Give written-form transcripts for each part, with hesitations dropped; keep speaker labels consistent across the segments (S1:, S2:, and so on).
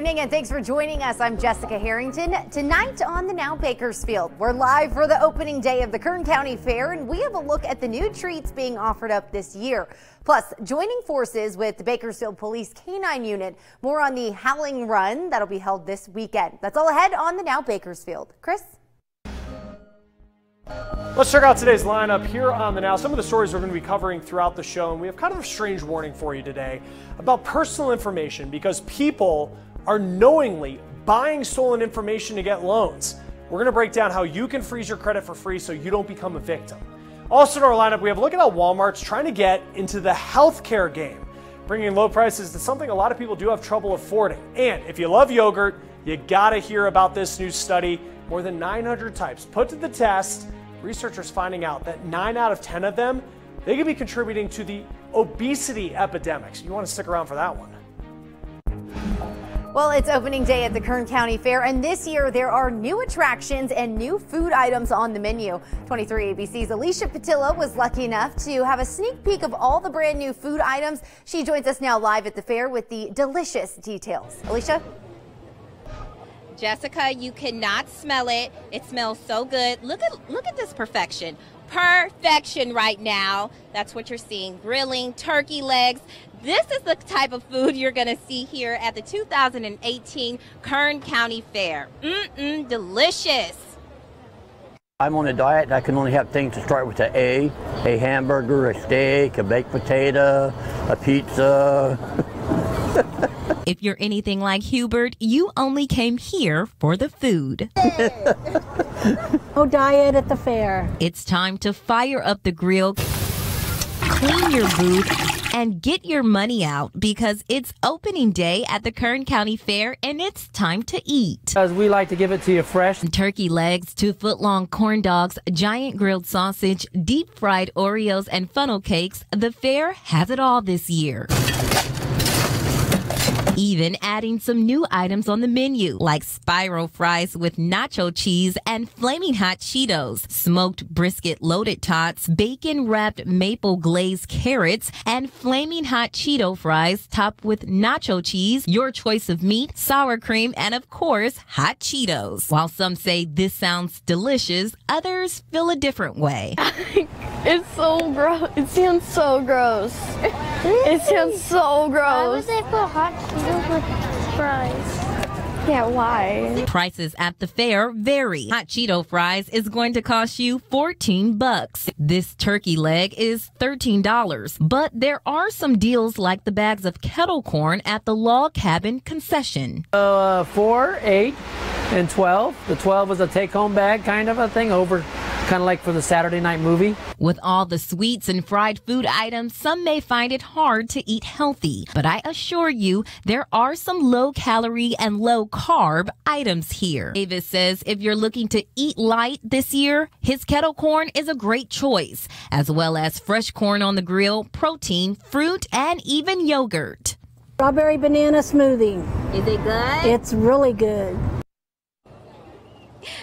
S1: evening and thanks for joining us. I'm Jessica Harrington. Tonight on the Now Bakersfield, we're live for the opening day of the Kern County Fair, and we have a look at the new treats being offered up this year. Plus, joining forces with the Bakersfield Police K-9 Unit. More on the Howling Run that'll be held this weekend. That's all ahead on the Now Bakersfield. Chris?
S2: Let's check out today's lineup here on the Now. Some of the stories we're going to be covering throughout the show, and we have kind of a strange warning for you today about personal information because people are knowingly buying stolen information to get loans. We're going to break down how you can freeze your credit for free so you don't become a victim. Also in our lineup, we have a look at how Walmart's trying to get into the healthcare game, bringing low prices to something a lot of people do have trouble affording. And if you love yogurt, you got to hear about this new study. More than 900 types put to the test. Researchers finding out that 9 out of 10 of them, they could be contributing to the obesity epidemics. You want to stick around for that one.
S1: Well, it's opening day at the Kern County Fair, and this year there are new attractions and new food items on the menu. 23 ABC's Alicia Patilla was lucky enough to have a sneak peek of all the brand new food items. She joins us now live at the fair with the delicious details. Alicia?
S3: Jessica, you cannot smell it. It smells so good. Look at this perfection. Perfection right now. That's what you're seeing. Grilling, turkey legs. This is the type of food you're going to see here at the 2018 Kern County Fair. Delicious.
S4: I'm on a diet. I can only have things to start with a hamburger, a steak, a baked potato, a pizza.
S5: If you're anything like Hubert, you only came here for the food.
S6: No diet at the fair.
S5: It's time to fire up the grill, clean your booth, and get your money out because it's opening day at the Kern County Fair and it's time to eat.
S7: Because we like to give it to you fresh.
S5: Turkey legs, 2-foot-long corn dogs, giant grilled sausage, deep-fried Oreos, and funnel cakes. The fair has it all this year. Even adding some new items on the menu, like spiral fries with nacho cheese and flaming hot Cheetos, smoked brisket loaded tots, bacon-wrapped maple glazed carrots, and flaming hot Cheeto fries topped with nacho cheese, your choice of meat, sour cream, and of course, hot Cheetos. While some say this sounds delicious, others feel a different way.
S8: It's so gross. It sounds so gross. It sounds so gross.
S9: Why would they put hot Cheetos with fries?
S8: Yeah, why?
S5: Prices at the fair vary. Hot Cheeto fries is going to cost you $14. This turkey leg is $13. But there are some deals like the bags of kettle corn at the Log Cabin concession.
S7: 4, 8, and 12. The 12 was a take-home bag kind of a thing over. Kind of like for the Saturday night movie.
S5: With all the sweets and fried food items, some may find it hard to eat healthy. But I assure you, there are some low-calorie and low-carb items here. Davis says if you're looking to eat light this year, his kettle corn is a great choice, as well as fresh corn on the grill, protein, fruit, and even yogurt.
S6: Strawberry banana smoothie.
S3: Is it good?
S6: It's really good.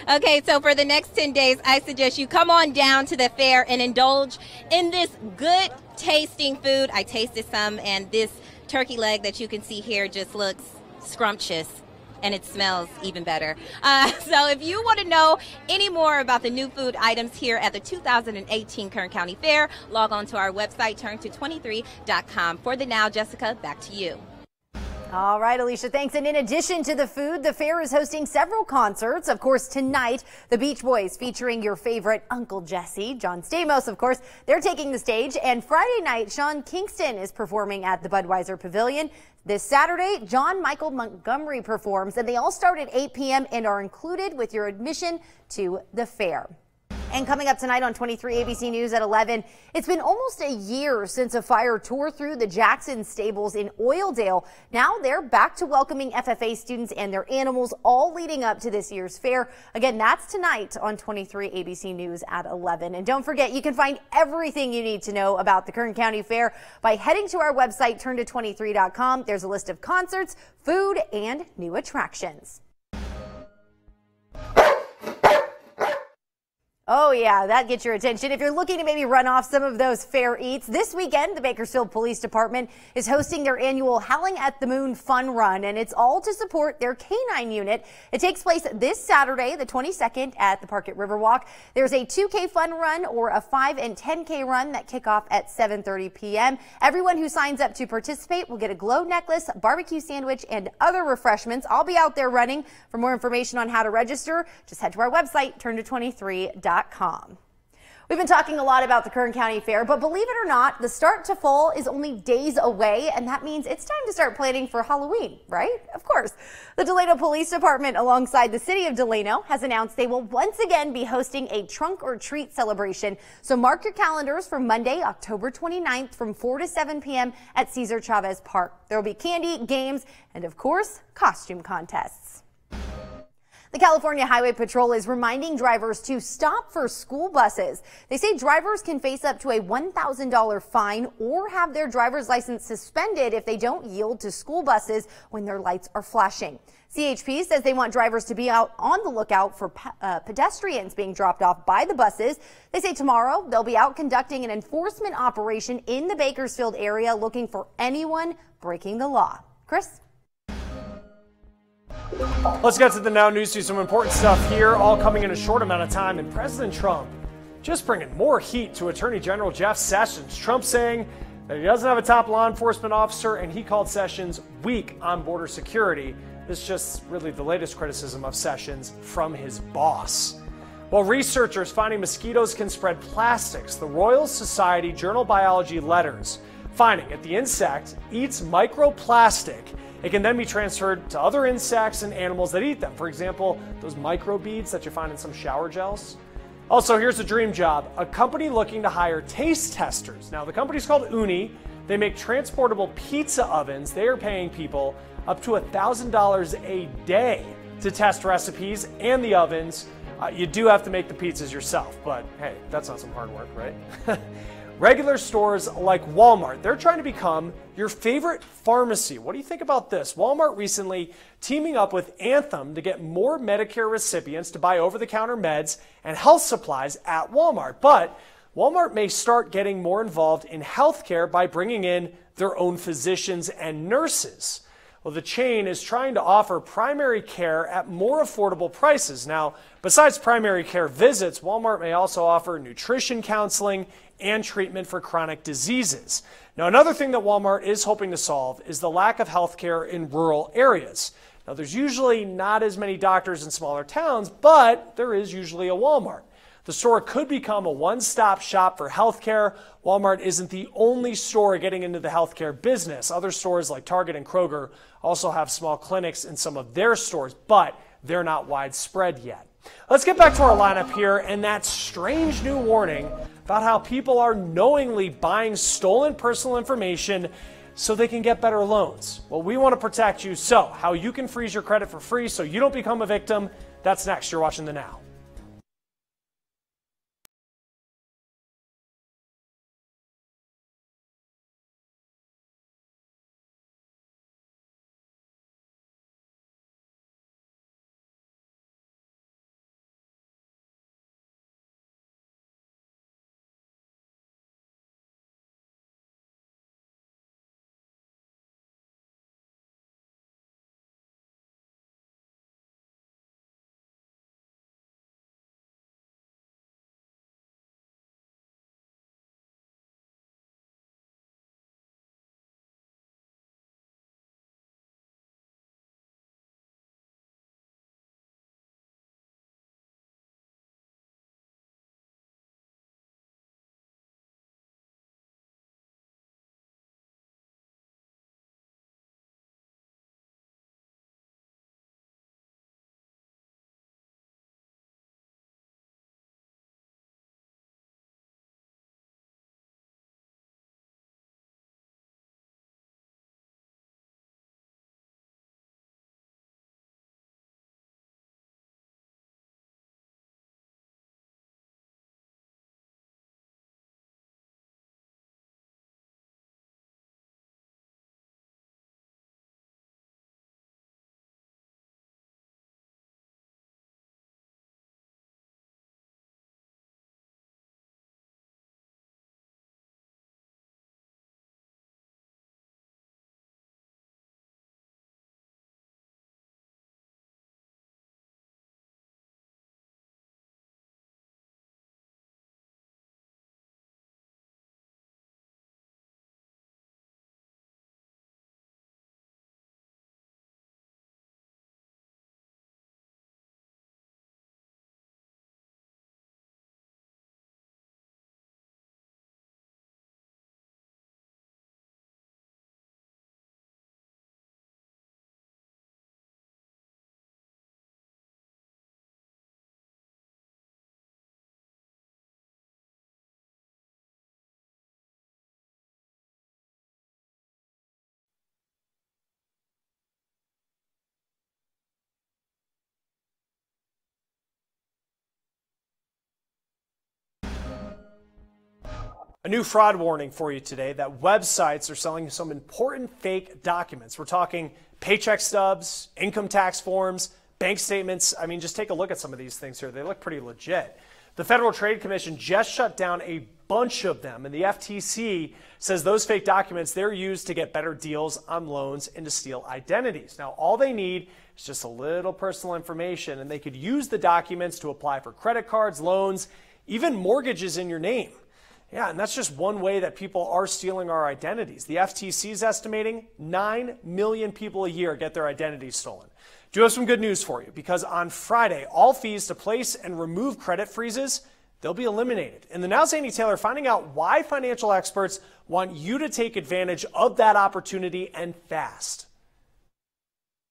S3: Okay, so for the next 10 days, I suggest you come on down to the fair and indulge in this good tasting food. I tasted some, and this turkey leg that you can see here just looks scrumptious, and it smells even better. So if you want to know any more about the new food items here at the 2018 Kern County Fair, log on to our website, turn223.com. For the Now, Jessica, back to you.
S1: All right, Alicia, thanks. And in addition to the food, the fair is hosting several concerts. Of course, tonight, the Beach Boys featuring your favorite Uncle Jesse, John Stamos, of course, they're taking the stage. And Friday night, Sean Kingston is performing at the Budweiser Pavilion. This Saturday, John Michael Montgomery performs, and they all start at 8 p.m. and are included with your admission to the fair. And coming up tonight on 23 ABC News at 11, it's been almost a year since a fire tore through the Jackson stables in Oildale. Now they're back to welcoming FFA students and their animals, all leading up to this year's fair. Again, that's tonight on 23 ABC News at 11. And don't forget, you can find everything you need to know about the Kern County Fair by heading to our website, turn223.com. There's a list of concerts, food, and new attractions. Oh, yeah, that gets your attention. If you're looking to maybe run off some of those fair eats, this weekend, the Bakersfield Police Department is hosting their annual Howling at the Moon Fun Run, and it's all to support their canine unit. It takes place this Saturday, the 22nd, at the park at Riverwalk. There's a 2K fun run or a 5 and 10K run that kick off at 7:30 p.m. Everyone who signs up to participate will get a glow necklace, barbecue sandwich, and other refreshments. I'll be out there running. For more information on how to register, just head to our website, turn223.com. We've been talking a lot about the Kern County Fair, but believe it or not, the start to fall is only days away, and that means it's time to start planning for Halloween, right? Of course. The Delano Police Department, alongside the city of Delano, has announced they will once again be hosting a trunk or treat celebration. So mark your calendars for Monday, October 29th from 4 to 7 p.m. at Cesar Chavez Park. There will be candy, games, and of course, costume contests. The California Highway Patrol is reminding drivers to stop for school buses. They say drivers can face up to a $1,000 fine or have their driver's license suspended if they don't yield to school buses when their lights are flashing. CHP says they want drivers to be out on the lookout for pedestrians being dropped off by the buses. They say tomorrow they'll be out conducting an enforcement operation in the Bakersfield area looking for anyone breaking the law. Chris?
S2: Let's get to the Now News, some important stuff here, all coming in a short amount of time. And President Trump just bringing more heat to Attorney General Jeff Sessions. Trump saying that he doesn't have a top law enforcement officer, and he called Sessions weak on border security. This is just really the latest criticism of Sessions from his boss. While researchers finding mosquitoes can spread plastics, the Royal Society Journal Biology letters finding that the insect eats microplastic. It can then be transferred to other insects and animals that eat them. For example, those microbeads that you find in some shower gels. Also, here's a dream job. A company looking to hire taste testers. Now, the company's called Uni. They make transportable pizza ovens. They are paying people up to $1,000 a day to test recipes and the ovens. You do have to make the pizzas yourself, but hey, that's not some hard work, right? Regular stores like Walmart, they're trying to become your favorite pharmacy. What do you think about this? Walmart recently teaming up with Anthem to get more Medicare recipients to buy over-the-counter meds and health supplies at Walmart. But Walmart may start getting more involved in healthcare by bringing in their own physicians and nurses. Well, the chain is trying to offer primary care at more affordable prices. Now, besides primary care visits, Walmart may also offer nutrition counseling and treatment for chronic diseases. Now, another thing that Walmart is hoping to solve is the lack of health care in rural areas. Now, there's usually not as many doctors in smaller towns, but there is usually a Walmart. The store could become a one-stop shop for healthcare. Walmart isn't the only store getting into the healthcare business. Other stores like Target and Kroger also have small clinics in some of their stores, but they're not widespread yet. Let's get back to our lineup here and that strange new warning about how people are knowingly buying stolen personal information so they can get better loans. Well, we want to protect you, so how you can freeze your credit for free so you don't become a victim, that's next. You're watching The Now. A new fraud warning for you today that websites are selling some important fake documents. We're talking paycheck stubs, income tax forms, bank statements. I mean, just take a look at some of these things here. They look pretty legit. The Federal Trade Commission just shut down a bunch of them, and the FTC says those fake documents, they're used to get better deals on loans and to steal identities. Now, all they need is just a little personal information, and they could use the documents to apply for credit cards, loans, even mortgages in your name. Yeah, and that's just one way that people are stealing our identities. The FTC is estimating 9 million people a year get their identities stolen. Do have some good news for you, because on Friday, all fees to place and remove credit freezes, they'll be eliminated. In the Now's Andy Taylor, finding out why financial experts want you to take advantage of that opportunity and fast.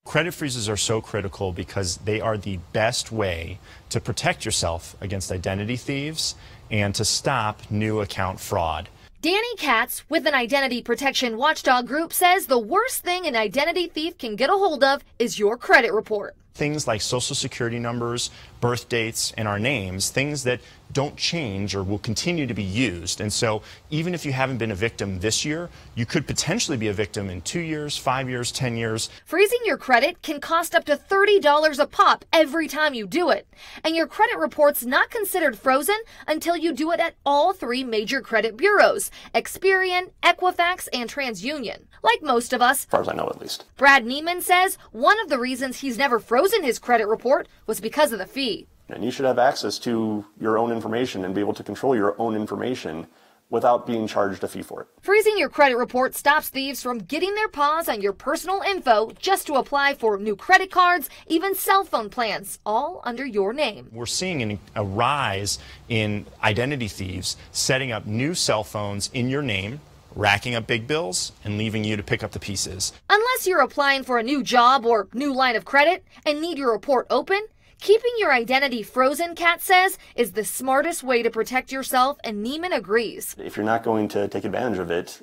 S10: Credit freezes are so critical because they are the best way to protect yourself against identity thieves and to stop new account fraud.
S11: Danny Katz with an identity protection watchdog group says the worst thing an identity thief can get a hold of is your credit report.
S10: Things like social security numbers, birth dates, and our names, things that don't change or will continue to be used. And so even if you haven't been a victim this year, you could potentially be a victim in 2 years, 5 years, 10 years.
S11: Freezing your credit can cost up to $30 a pop every time you do it. And your credit report's not considered frozen until you do it at all 3 major credit bureaus, Experian, Equifax, and TransUnion. Like most of us,
S12: as far as I know at least.
S11: Brad Neiman says one of the reasons he's never frozen his credit report was because of the fee.
S12: And you should have access to your own information and be able to control your own information without being charged a fee for it.
S11: Freezing your credit report stops thieves from getting their paws on your personal info just to apply for new credit cards, even cell phone plans, all under your name.
S10: We're seeing a rise in identity thieves setting up new cell phones in your name, racking up big bills, and leaving you to pick up the pieces.
S11: Unless you're applying for a new job or new line of credit and need your report open, keeping your identity frozen, Kat says, is the smartest way to protect yourself, and Neiman agrees.
S12: If you're not going to take advantage of it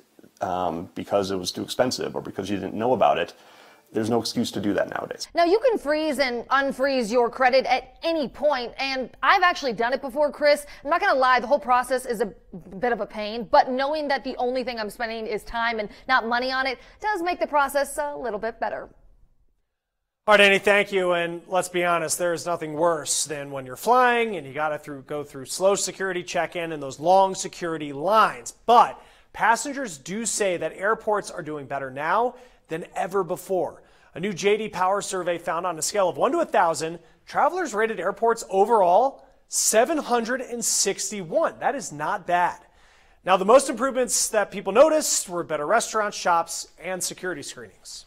S12: because it was too expensive or because you didn't know about it, there's no excuse to do that nowadays.
S13: Now, you can freeze and unfreeze your credit at any point, and I've actually done it before, Chris. I'm not going to lie, the whole process is a bit of a pain, but knowing that the only thing I'm spending is time and not money on it does make the process a little bit better.
S2: All right, Andy, thank you. And let's be honest, there is nothing worse than when you're flying and you got to go through slow security check-in and those long security lines. But passengers do say that airports are doing better now than ever before. A new J.D. Power survey found on a scale of 1 to 1,000, travelers rated airports overall 761. That is not bad. Now, the most improvements that people noticed were better restaurants, shops, and security screenings.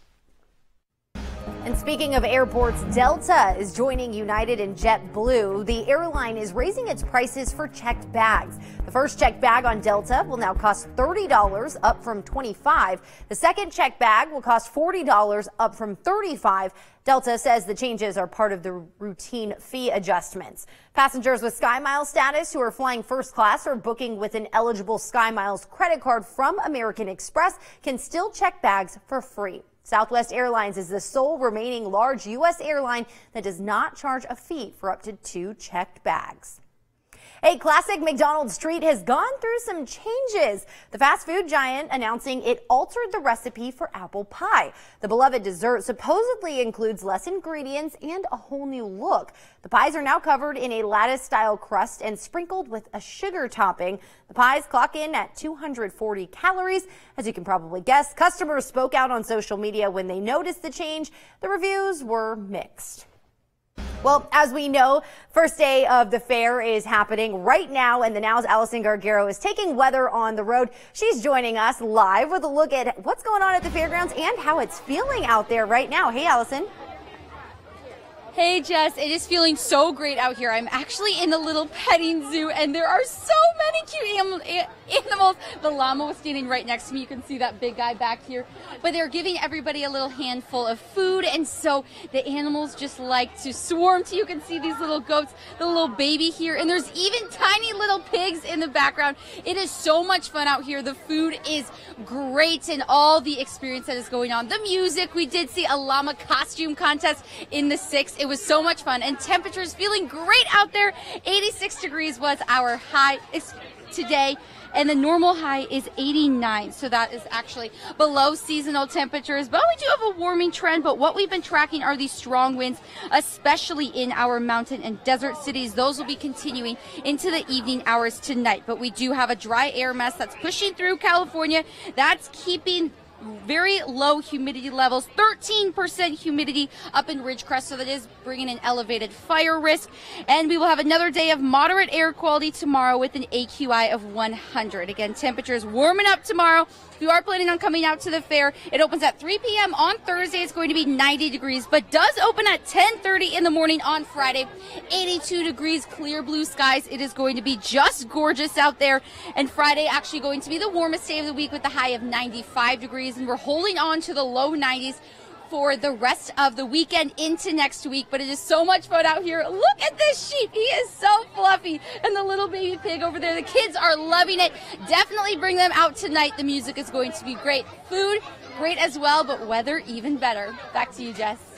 S1: And speaking of airports, Delta is joining United and JetBlue. The airline is raising its prices for checked bags. The first checked bag on Delta will now cost $30, up from $25. The second checked bag will cost $40, up from $35. Delta says the changes are part of the routine fee adjustments. Passengers with SkyMiles status who are flying first class or booking with an eligible SkyMiles credit card from American Express can still check bags for free. Southwest Airlines is the sole remaining large U.S. airline that does not charge a fee for up to 2 checked bags. A classic McDonald's treat has gone through some changes. The fast food giant announcing it altered the recipe for apple pie. The beloved dessert supposedly includes less ingredients and a whole new look. The pies are now covered in a lattice-style crust and sprinkled with a sugar topping. The pies clock in at 240 calories. As you can probably guess, customers spoke out on social media when they noticed the change. The reviews were mixed. Well, as we know, first day of the fair is happening right now, and the Now's Allison Gargaro is taking weather on the road. She's joining us live with a look at what's going on at the fairgrounds and how it's feeling out there right now. Hey, Allison.
S14: Hey, Jess, it is feeling so great out here. I'm actually in the little petting zoo, and there are so many cute animals. The llama was standing right next to me. You can see that big guy back here. But they're giving everybody a little handful of food, and so the animals just like to swarm to you. You can see these little goats, the little baby here, and there's even tiny little pigs in the background. It is so much fun out here. The food is great, and all the experience that is going on. The music, we did see a llama costume contest in the 6th. It was so much fun, and temperatures feeling great out there. 86 degrees was our high today. and the normal high is 89. So that is actually below seasonal temperatures, but we do have a warming trend. But what we've been tracking are these strong winds, especially in our mountain and desert cities. Those will be continuing into the evening hours tonight. But we do have a dry air mass that's pushing through California. That's keeping very low humidity levels, 13% humidity up in Ridgecrest, so that is bringing an elevated fire risk. And we will have another day of moderate air quality tomorrow with an AQI of 100. Again, temperatures warming up tomorrow. If you are planning on coming out to the fair, it opens at 3 p.m. on Thursday. It's going to be 90 degrees, but does open at 10:30 in the morning on Friday. 82 degrees, clear blue skies. It is going to be just gorgeous out there. And Friday actually going to be the warmest day of the week with the high of 95 degrees. And we're holding on to the low 90s for the rest of the weekend into next week. But it is so much fun out here. Look at this sheep. He is so fluffy. And the little baby pig over there. The kids are loving it. Definitely bring them out tonight. The music is going to be great. Food, great as well, but weather even better. Back to you, Jess.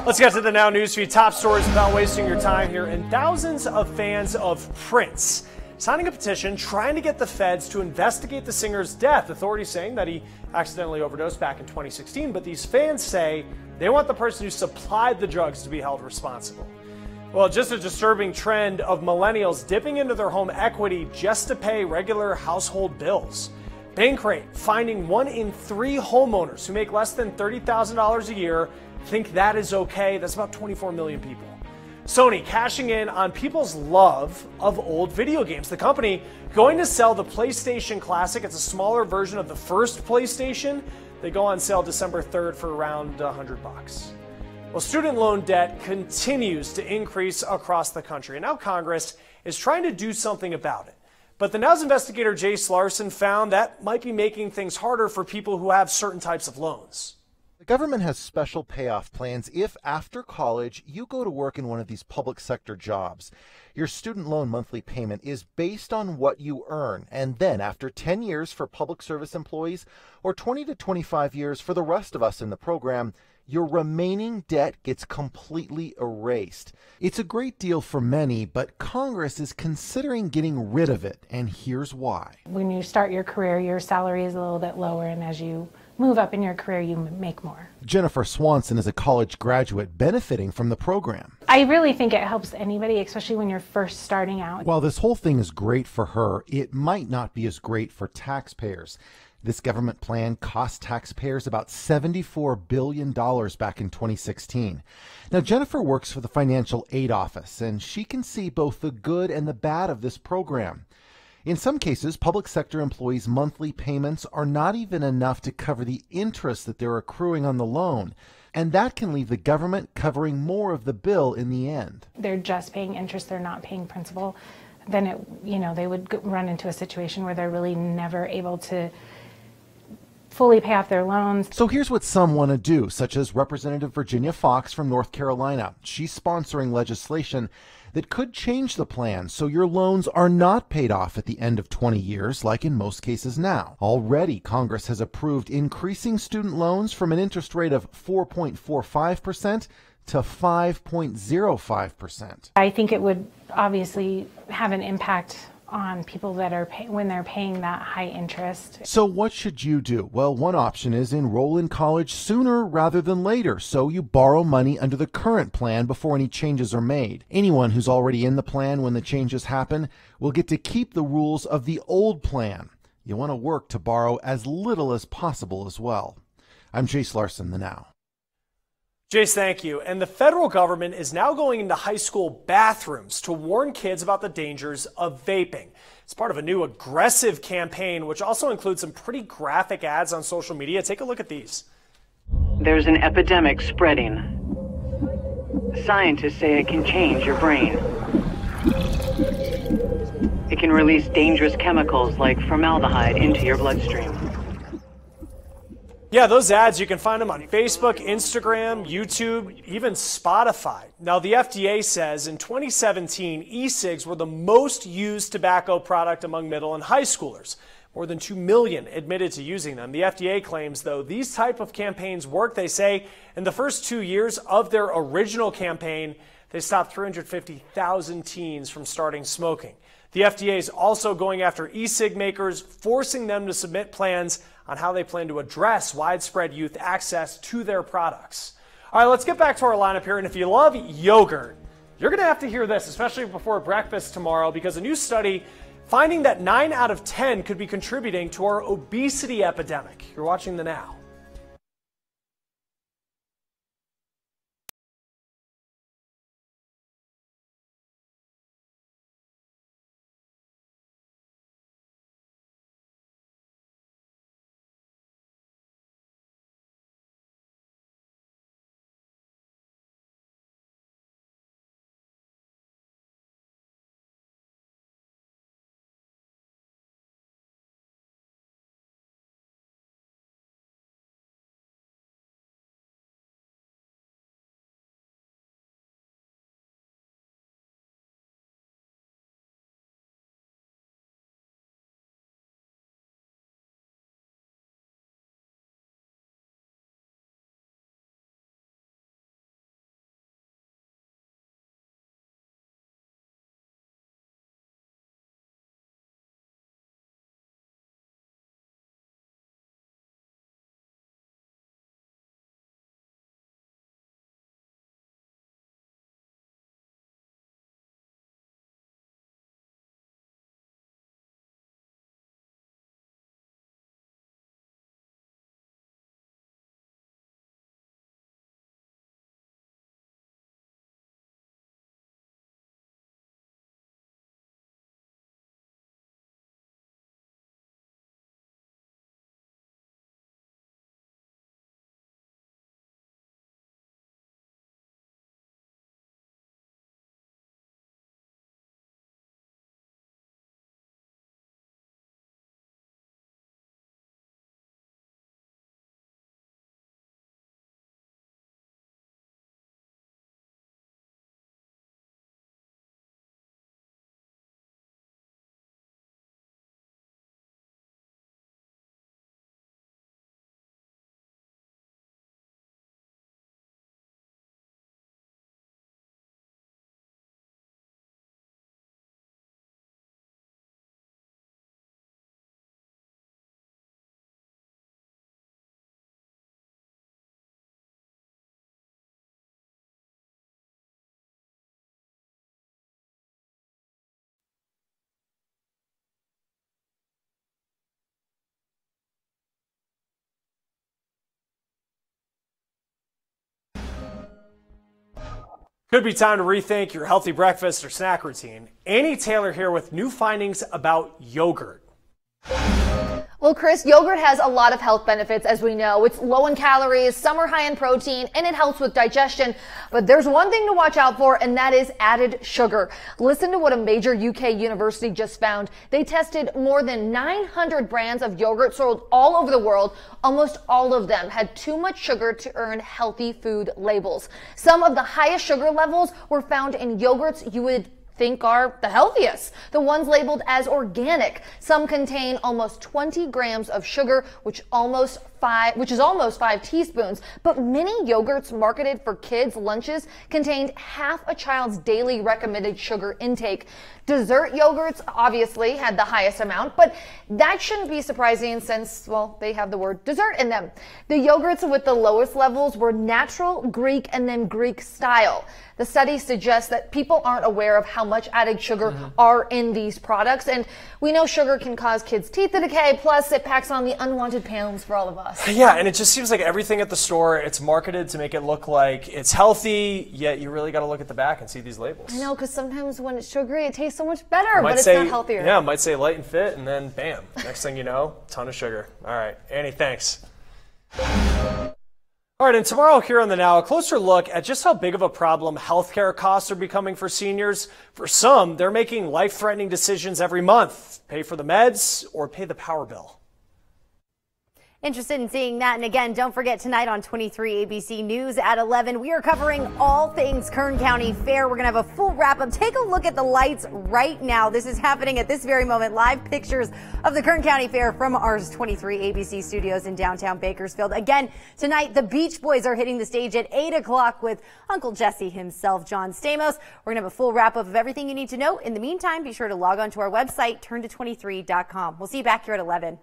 S2: Let's get to the Now News Feed. Top stories without wasting your time here. And thousands of fans of Prince signing a petition trying to get the feds to investigate the singer's death. Authorities saying that he accidentally overdosed back in 2016. But these fans say they want the person who supplied the drugs to be held responsible. Well, just a disturbing trend of millennials dipping into their home equity just to pay regular household bills. Bankrate finding 1 in 3 homeowners who make less than $30,000 a year think that is okay. That's about 24 million people. Sony cashing in on people's love of old video games. The company going to sell the PlayStation Classic. It's a smaller version of the first PlayStation. They go on sale December 3rd for around $100. Well, student loan debt continues to increase across the country, and now Congress is trying to do something about it. But the Now's investigator Jace Larson found that might be making things harder for people who have certain types of loans.
S15: The government has special payoff plans if, after college, you go to work in one of these public sector jobs. Your student loan monthly payment is based on what you earn, and then after 10 years for public service employees or 20 to 25 years for the rest of us in the program, your remaining debt gets completely erased. It's a great deal for many, but Congress is considering getting rid of it, and here's why.
S16: When you start your career, your salary is a little bit lower, and as you move up in your career, you make more.
S15: Jennifer Swanson is a college graduate benefiting from the program.
S16: I really think it helps anybody, especially when you're first starting out.
S15: While this whole thing is great for her, it might not be as great for taxpayers. This government plan cost taxpayers about $74 billion back in 2016. Now, Jennifer works for the Financial Aid Office, and she can see both the good and the bad of this program. In some cases, public sector employees' monthly payments are not even enough to cover the interest that they're accruing on the loan, and that can leave the government covering more of the bill in the end.
S16: They're just paying interest, they're not paying principal. Then they would run into a situation where they're really never able to fully pay off their loans.
S15: So here's what some want to do, such as Representative Virginia Fox from North Carolina. She's sponsoring legislation that could change the plan so your loans are not paid off at the end of 20 years like in most cases now. Already, Congress has approved increasing student loans from an interest rate of 4.45% to 5.05%.
S16: I think it would obviously have an impact on people that are when they're paying that high interest.
S15: So what should you do? Well, one option is enroll in college sooner rather than later, so you borrow money under the current plan before any changes are made. Anyone who's already in the plan when the changes happen will get to keep the rules of the old plan. You want to work to borrow as little as possible as well. I'm Jace Larson, The Now.
S2: Jace, thank you. And the federal government is now going into high school bathrooms to warn kids about the dangers of vaping. It's part of a new aggressive campaign, which also includes some pretty graphic ads on social media. Take a look at these.
S17: There's an epidemic spreading. Scientists say it can change your brain. It can release dangerous chemicals like formaldehyde into your bloodstream.
S2: Yeah, those ads, you can find them on Facebook, Instagram, YouTube, even Spotify. Now, the FDA says in 2017, e-cigs were the most used tobacco product among middle and high schoolers. More than 2 million admitted to using them. The FDA claims, though, these type of campaigns work. They say in the first 2 years of their original campaign, they stopped 350,000 teens from starting smoking. The FDA is also going after e-cig makers, forcing them to submit plans on how they plan to address widespread youth access to their products. All right, let's get back to our lineup here. And if you love yogurt, you're going to have to hear this, especially before breakfast tomorrow, because a new study finding that 9 out of 10 could be contributing to our obesity epidemic. You're watching The Now. Could be time to rethink your healthy breakfast or snack routine. Annie Taylor here with new findings about yogurt.
S13: Well, Chris, yogurt has a lot of health benefits, as we know. It's low in calories, some are high in protein, and it helps with digestion. But there's one thing to watch out for, and that is added sugar. Listen to what a major UK university just found. They tested more than 900 brands of yogurt sold all over the world. Almost all of them had too much sugar to earn healthy food labels. Some of the highest sugar levels were found in yogurts you would think are the healthiest. The ones labeled as organic. Some contain almost 20 grams of sugar, which is almost 5 teaspoons. But many yogurts marketed for kids' lunches contained half a child's daily recommended sugar intake. Dessert yogurts obviously had the highest amount, but that shouldn't be surprising since, well, they have the word dessert in them. The yogurts with the lowest levels were natural, Greek, and then Greek style. The study suggests that people aren't aware of how much added sugar are in these products, and we know sugar can cause kids' teeth to decay, plus it packs on the unwanted pounds for all of us.
S2: Yeah, and it just seems like everything at the store, it's marketed to make it look like it's healthy, yet you really got to look at the back and see these labels.
S13: I know, because sometimes when it's sugary, it tastes so much better, but it's not healthier.
S2: Yeah, it might say light and fit, and then bam, next thing you know, ton of sugar. All right, Annie, thanks. All right, and tomorrow here on The Now, a closer look at just how big of a problem healthcare costs are becoming for seniors. For some, they're making life-threatening decisions every month. Pay for the meds or pay the power bill.
S1: Interested in seeing that. And again, don't forget tonight on 23 ABC News at 11, we are covering all things Kern County Fair. We're going to have a full wrap up. Take a look at the lights right now. This is happening at this very moment. Live pictures of the Kern County Fair from our 23 ABC studios in downtown Bakersfield. Again, tonight, the Beach Boys are hitting the stage at 8 o'clock with Uncle Jesse himself, John Stamos. We're going to have a full wrap up of everything you need to know. In the meantime, be sure to log on to our website, turnto23.com. We'll see you back here at 11.